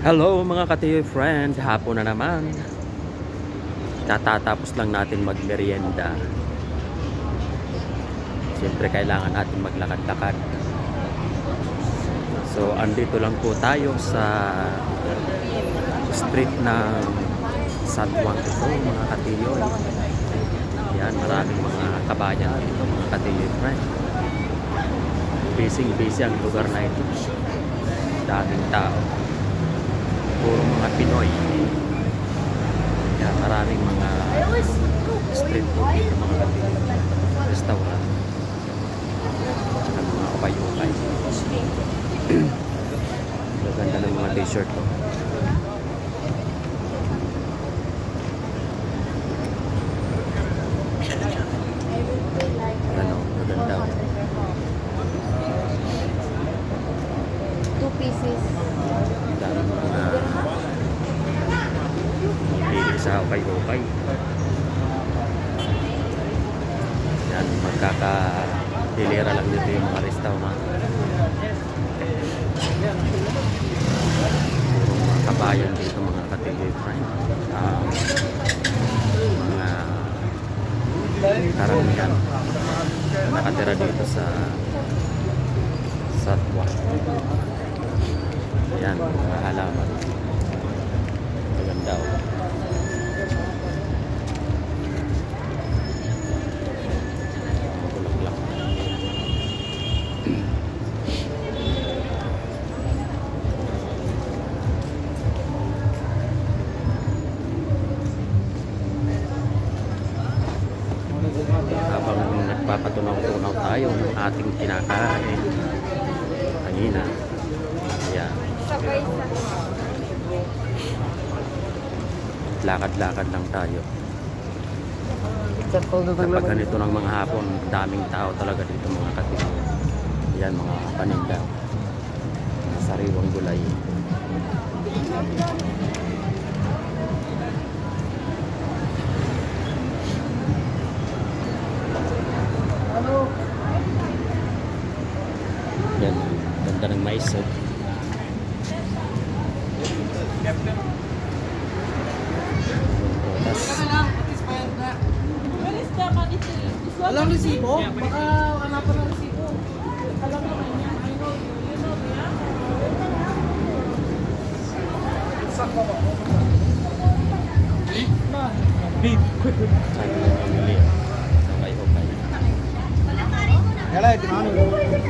Hello mga katiyo friend, hapon na naman. Katatapos lang natin magmerienda. Siyempre kailangan natin maglakad-lakad. So andito lang po tayo sa street ng San Juan ito mga katiyo. Yan, maraming mga kabayan dito mga katiyo friend. Busy ang lugar na ito. Daming tao. Puro mga Pinoy. Kaya maraming mga street food dito mga katiyo. Restaurant. At mga ukay-ukay. Maganda ng mga t-shirt ko. Ano, maganda. 2 pieces. Daming mga pili sa ukay-ukay. Yan, magkakadilera lang dito yung mga restaurant. Puro mga kabayan dito mga katigoy friend. Mga karamihan nakatira dito sa Satwa. Yan, mga halaman. Maganda o. Bulaklak. Habang nagpapatunaw-tunaw tayo ng ating kinakain kanina. Ayan. Lakad-lakad lang tayo. Kapag ganito ng mga hapon, daming tao talaga dito mga katigo. Yan, mga paninda. Mga sariwang gulay. Yan, ganda ng mais. Alam resibo? Baka hanapan ng resibo. Alam naman niya. I know you know niya. Sakto ba? Saan yung pamili? Okay. Kaya ito na ano.